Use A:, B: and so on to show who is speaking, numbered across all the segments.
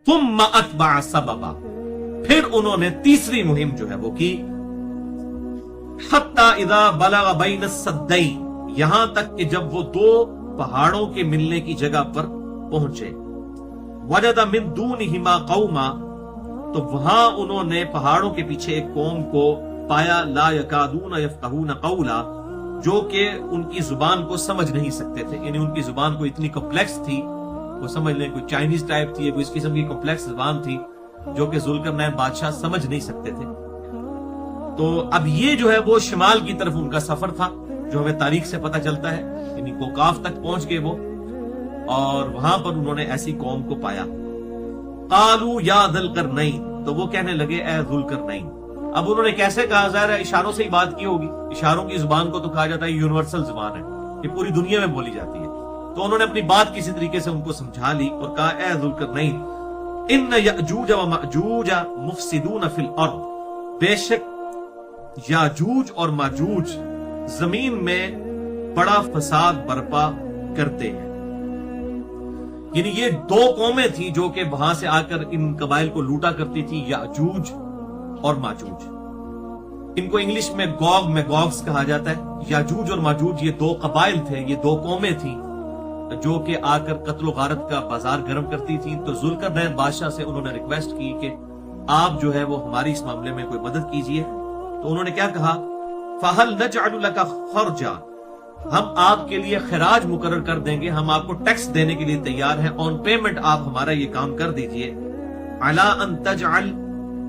A: थुम्मा अतबा सबबा, फिर उन्होंने तीसरी मुहिम जो है वो की। हत्ता इदा बलग बैन सद्दैन, यहां तक कि जब वो दो पहाड़ों के मिलने की जगह पर पहुंचे। वजदा मिन दूनहिमा कौमा, तो वहां उन्होंने पहाड़ों के पीछे एक कौम को पाया। ला यकादून यफ्क़हून क़ौला, जो कि उनकी जुबान को समझ नहीं सकते थे, यानी उनकी जुबान को इतनी कॉम्प्लेक्स थी, वो समझ लें कोई चाइनीज टाइप थी, कोई इस किस्म की कॉम्प्लेक्स जुबान थी जो कि जुल्करनैन बादशाह समझ नहीं सकते थे। तो अब ये जो है वो शिमाल की तरफ उनका सफर था, जो हमें तारीख से पता चलता है, यानी कोकाफ तक पहुंच गए वो, और वहां पर उन्होंने ऐसी कौम को पाया। कालू या ज़ुल्करनैन, तो वो कहने लगे ए ज़ुल्करनैन। अब उन्होंने कैसे कहा, ज़ाहिर है इशारों से ही बात की होगी, इशारों की जुबान को तो कहा जाता है यूनिवर्सल जुबान है, ये पूरी दुनिया में बोली जाती है। तो उन्होंने अपनी बात किसी तरीके से उनको समझा ली और कहा ए ज़ुल्करनैन, इन्न यअजूज व मअजूज मुफसिदून फिल अर्द, बेशक याजूज और माजूज जमीन में बड़ा फसाद बर्पा करते हैं। यानी ये दो कौमें थी जो कि वहां से आकर इन कबाइल को लूटा करती थी, याजूज और माजूज। इनको इंग्लिश में गॉग मैगॉग्स कहा जाता है। याजूज और माजूज ये दो कबाइल थे, ये दो कौमें थी जो कि आकर कत्ल गारत का बाजार गर्म करती थी। तो जुल्करनैन बादशाह से उन्होंने रिक्वेस्ट की कि आप जो है वो हमारी इस मामले में कोई मदद कीजिए। तो उन्होंने क्या कहा, फहल नजअलु लका खर्जा, हम आपके लिए खराज मुकर्रर कर देंगे, हम आपको टैक्स देने के लिए तैयार हैं, ऑन पेमेंट आप हमारा ये काम कर दीजिए। अला अन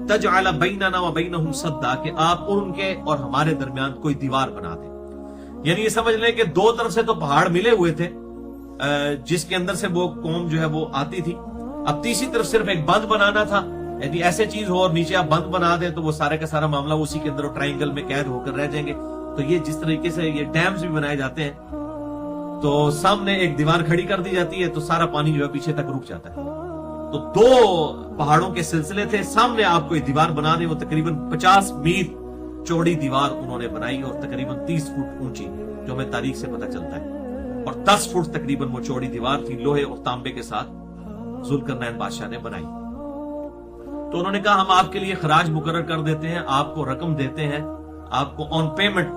A: तजअल बैनना व बैनहुम सद्दा, कि आप उनके और हमारे दरमियान कोई दीवार बना दें। यानी ये समझ लें कि दो तरफ से तो पहाड़ मिले हुए थे जिसके अंदर से वो कौम जो है वो आती थी, अब तीसरी तरफ सिर्फ एक बंद बनाना था। यदि ऐसे चीज हो और नीचे आप बंद बना दें तो वो सारे का सारा मामला उसी के अंदर ट्रायंगल में कैद होकर रह जाएंगे। तो ये जिस तरीके से ये डैम्स भी बनाए जाते हैं, तो सामने एक दीवार खड़ी कर दी जाती है तो सारा पानी जो है पीछे तक रुक जाता है। तो दो पहाड़ों के सिलसिले थे, सामने आपको एक दीवार बना दे, वो तकरीबन 50 मील चौड़ी दीवार उन्होंने बनाई और तकरीबन 30 फुट ऊंची, जो हमें तारीख से पता चलता है, और 10 फुट तकरीबन वो चौड़ी दीवार थी, लोहे और तांबे के साथ जुल्करनैन बादशाह ने बनाई। तो उन्होंने कहा हम आपके लिए खराज मुकर्रर कर देते हैं, आपको रकम देते हैं, आपको ऑन पेमेंट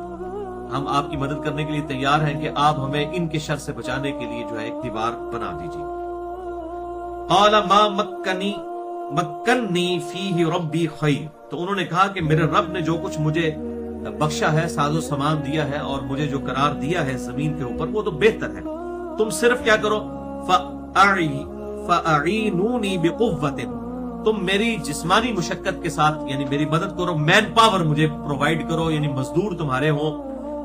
A: हम आपकी मदद करने के लिए तैयार हैं कि आप हमें इनके शर से बचाने के लिए जो है एक दीवार बना दीजिए। क़ाल मा मक्कनी फीही रब्बी खैर, तो उन्होंने कहा कि मेरे रब ने जो कुछ मुझे बख्शा है, साजो सामान दिया है और मुझे जो करार दिया है जमीन के ऊपर, वो तो बेहतर है। तुम सिर्फ क्या करो, फअईनूनी बिकुव्वतिन, तुम मेरी जिस्मानी मुशक्कत के साथ यानी मेरी मदद करो, मैन पावर मुझे प्रोवाइड करो, यानी मजदूर तुम्हारे हो।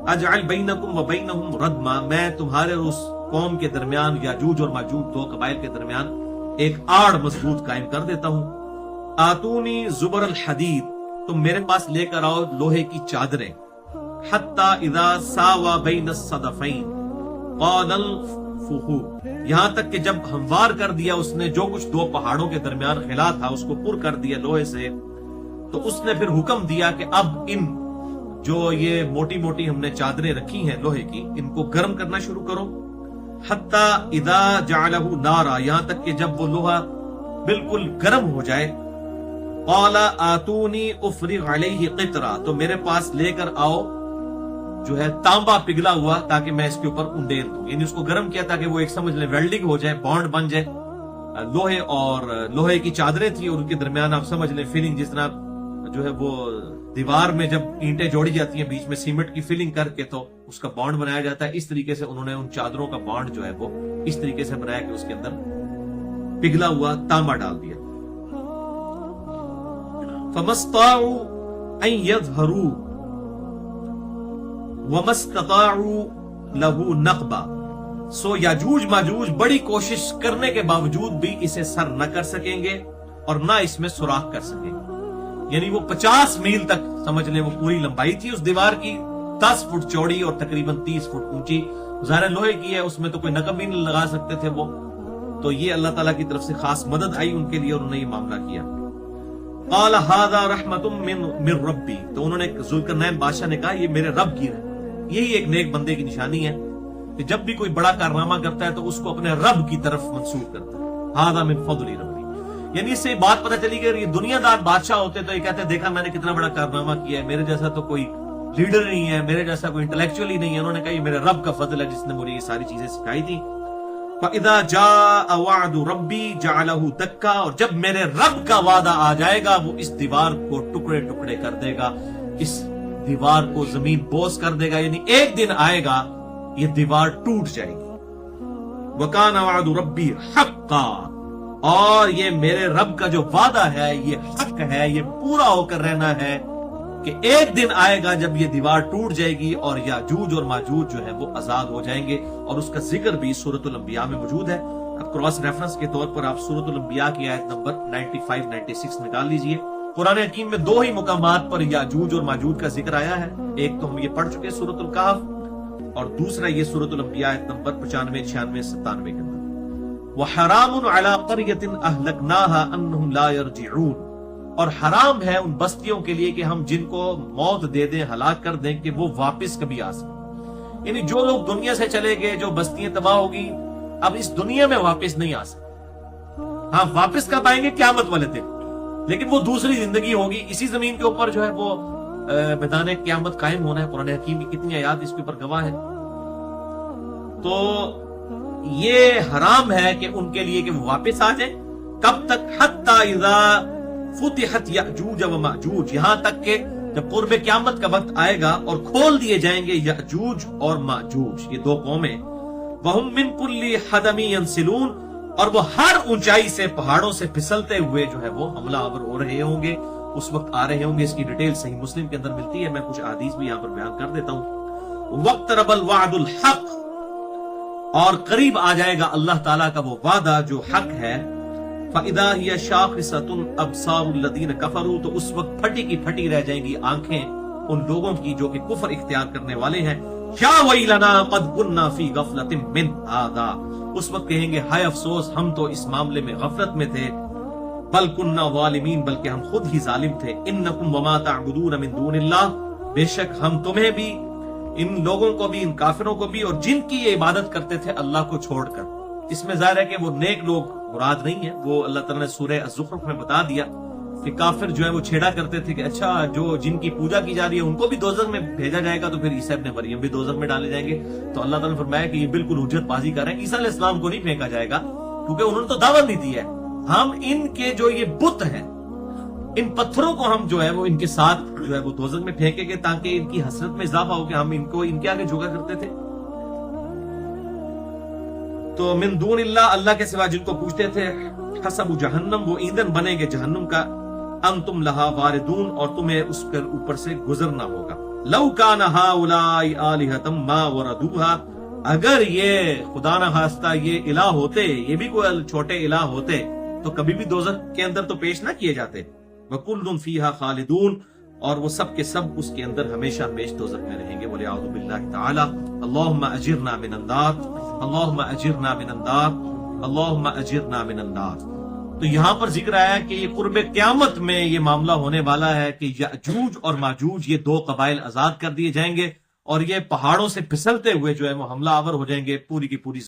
A: अजअल बैनकुम व बैनहुम रदमा, मैं तुम्हारे और उस कौम के दरमियान, याजूज और माजूज दो कबाइल के दरमियान एक आड़ मजबूत कायम कर देता हूं। आतूनी जुबर अल हदीद, तुम मेरे पास लेकर आओ लोहे की चादरें। हत्ता इदा सावा बैन सदफैन क़ाल फुहू, यहां तक कि जब हमवार कर दिया उसने जो कुछ दो पहाड़ों के दरमियान खिला था, उसको पुर कर दिया लोहे से, तो उसने फिर हुक्म दिया कि अब इन जो ये मोटी मोटी हमने चादरें रखी हैं लोहे की, इनको गर्म करना शुरू करो। हत्ता इदा जअलहु नारा, यहां तक कि जब वो लोहा बिल्कुल गर्म हो जाए। क़ाला आतूनी उफ़रिग़ अलैहि क़ितरा, तो मेरे पास लेकर आओ जो है तांबा पिघला हुआ, ताकि मैं इसके ऊपर उंडेल दूं। यानी उसको गर्म किया ताकि वो एक समझ ले वेल्डिंग हो जाए, बॉन्ड बन जाए। लोहे और लोहे की चादरें थी और उनके दरमियान आप समझ ले फिलिंग, जिस तरह जो है वो दीवार में जब ईंटें जोड़ी जाती हैं बीच में सीमेंट की फिलिंग करके तो उसका बॉन्ड बनाया जाता है, इस तरीके से उन्होंने उन चादरों का बॉन्ड जो है वो इस तरीके से बनाया कि उसके अंदर पिघला हुआ तांबा डाल दिया। फमस्ताउ अन यज़हरू वमस्तताउ लहू नक़बा, सो याजूज माजूज बड़ी कोशिश करने के बावजूद भी इसे सर न कर सकेंगे और न इसमें सुराख कर सकेंगे। यानी वो 50 मील तक समझ ले वो पूरी लंबाई थी उस दीवार की, 10 फुट चौड़ी और तकरीबन 30 फुट ऊंची। ज़ाहिर लोहे की है, उसमें तो कोई नकब भी नहीं लगा सकते थे वो। तो ये अल्लाह ताला की तरफ से खास मदद आई उनके लिए और उन्होंने ये मामला किया। क़ाल हाज़ा रहमतुम मिन रब्बी, तो उन्होंने जुल्करनैन बादशाह ने कहा ये मेरे रब की है। यही एक नेक बंदे की निशानी है कि जब भी कोई बड़ा कारनामा करता है तो उसको अपने रब की तरफ मंसूब करता है। हाज़ा मिन फ़ज़्लि रब्बी, یعنی اس سے بات پتہ چلی کہ یہ دنیا دار بادشاہ ہوتے تو یہ کہتے دیکھا میں نے کتنا بڑا کارنامہ کیا ہے، میرے جیسا تو کوئی لیڈر نہیں ہے، میرے جیسا کوئی انٹلیکچوئل ہی نہیں ہے. انہوں نے کہا یہ میرے رب کا فضل ہے جس نے مجھے یہ ساری چیزیں سکھائی تھی. فَإِذَا جَاءَ وَعْدُ رَبِّي جَعَلَهُ دَكَّا، اور جب میرے رب کا وعدہ آ جائے گا وہ اس دیوار کو ٹکڑے ٹکڑے کر دے گا، اس دیوار کو زمین بوس کر دے گا. یعنی ایک دن آئے گا یہ دیوار ٹوٹ جائے گی. وَكَانَ وَعْدُ رَبِّي حَقًّا، اور یہ میرے رب کا جو وعدہ ہے یہ حق ہے، یہ پورا ہو کر رہنا ہے کہ ایک دن آئے گا جب یہ دیوار ٹوٹ جائے گی اور یاجوج اور ماجوج جو ہے وہ آزاد ہو جائیں گے. اور اس کا ذکر بھی سورۃ الانبیاء میں موجود ہے. اب کراس ریفرنس کے طور پر آپ سورۃ الانبیاء کی آیت نمبر 95-96 نکال لیجئے. قرآن حکیم میں 2 ہی مقامات پر یاجوج اور ماجوج کا ذکر آیا ہے. ایک تو ہم یہ پڑھ چکے سورۃ الکہف، اور دوسرا یہ سورۃ الانبیاء آیت نمبر 95, 96, 97 کے اندر. وَحَرَامٌ عَلَىٰ قَرْيَةٍ أَهْلَكْنَاهَا أَنَّهُمْ لَا يَرْجِعُونَ، اور حرام ہے ان بستیوں کے لیے کہ ہم جن کو موت دے دیں، ہلاک کر دیں کہ وہ واپس کبھی آ سکیں. یعنی جو لوگ دنیا سے چلے گئے، جو بستیاں تباہ ہوگی، اب اس دنیا میں واپس نہیں آ سکتے. ہاں واپس کب آئیں گے؟ قیامت والے دن، لیکن وہ دوسری زندگی ہوگی. اسی زمین کے اوپر جو ہے وہ میدان قیامت قائم ہونا ہے. قرآن حکیم کی کتنی آیات اس کے اوپر گواہ ہے. تو یہ حرام ہے کہ ان کے لیے کہ وہ واپس آ جائیں. کب تک؟ حتی اذا فتحت یأجوج و مأجوج، یہاں تک کہ جب قرب قیامت کا وقت آئے گا اور کھول دیے جائیں گے یأجوج اور مأجوج، یہ 2 قومیں. وہم من کل حدم ینسلون، اور وہ ہر اونچائی سے پہاڑوں سے پھسلتے ہوئے جو ہے وہ حملہ آور ہو رہے ہوں گے، اس وقت آ رہے ہوں گے. اس کی ڈیٹیل صحیح مسلم کے اندر ملتی ہے، میں کچھ احادیث بھی یہاں پر بیان کر دیتا ہوں. واقترب الوعد الحق، اور قریب آ جائے گا اللہ تعالیٰ کا وہ وعدہ جو حق ہے. فَإِذَا هِيَ شَاخِصَةٌ أَبْصَارُ الَّذِينَ كَفَرُوا، تو اس وقت پھٹی کی پھٹی رہ جائیں گی آنکھیں ان لوگوں کی جو کہ کفر اختیار کرنے والے ہیں. یا وَيْلَنَا قَدْ كُنَّا فِي غَفْلَةٍ مِّنْ هَٰذَا، اس وقت کہیں گے ہائے افسوس، ہم تو اس معاملے میں غفلت میں تھے. بَلْ كُنَّا ظَالِمِينَ، بلکہ ہم خود ہی ظالم تھے. إِنَّكُمْ وَمَا تَعْبُدُونَ مِن دُونِ اللَّهِ، بے شک ہم تمہیں بھی، ان لوگوں کو بھی، ان کافروں کو بھی، اور جن کی یہ عبادت کرتے تھے اللہ کو چھوڑ کر. اس میں ظاہر ہے کہ وہ نیک لوگ مراد نہیں ہے. وہ اللہ تعالیٰ نے سورہ الزخرف میں بتا دیا کہ کافر جو ہے وہ چھیڑا کرتے تھے کہ اچھا جو جن کی پوجا کی جا رہی ہے ان کو بھی دوزخ میں بھیجا جائے گا، تو پھر عیسیٰ ابن مریم بھی دوزخ میں ڈالے جائیں گے. تو اللہ تعالیٰ نے فرمایا کہ یہ بالکل حجت بازی کر رہے ہیں. عیسیٰ علیہ السلام کو نہیں پھینکا جائے گا کیونکہ انہوں نے تو دعوت نہیں دی ہے. ہم ان کے جو یہ بت ہیں، ان پتھروں کو ہم جو ہے وہ ان کے ساتھ جو ہے وہ دوزخ میں پھینکیں گے تاکہ ان کی حسرت میں اضافہ ہو کہ ہم ان کو ان کے آگے جھکا کرتے تھے. تو من دون اللہ، اللہ کے سوا جن کو پوچھتے تھے، حسب جہنم، وہ ایندھن بنیں گے جہنم کا. انتم لہا واردون، اور تمہیں اس کے اوپر سے گزرنا ہوگا. لو کان ہؤلاء آلہۃ ما وردوها، اگر یہ خدا نہ خواستہ یہ الہ ہوتے، یہ بھی کوئی چھوٹے الہ ہوتے تو کبھی بھی دوزخ کے اندر تو پیش نہ کیے جاتے. وَكُلٌّ فِيهَا خَالِدُونَ، اور وہ سب کے سب اس کے اندر ہمیشہ ہمیش دوزخ میں رہیں گے. وَلِعَوْذُ بِاللَّهِ تَعَالَى. اللہم اجرنا من النار، اللہم اجرنا من النار، اللہم اجرنا من النار. تو یہاں پر ذکر آیا کہ یہ قرب قیامت میں یہ معاملہ ہونے والا ہے کہ یأجوج اور ماجوج یہ 2 قبائل آزاد کر دیے جائیں گے، اور یہ پہاڑوں سے پھسلتے ہوئے جو ہے وہ حملہ آور ہو جائیں گے پوری کی پوری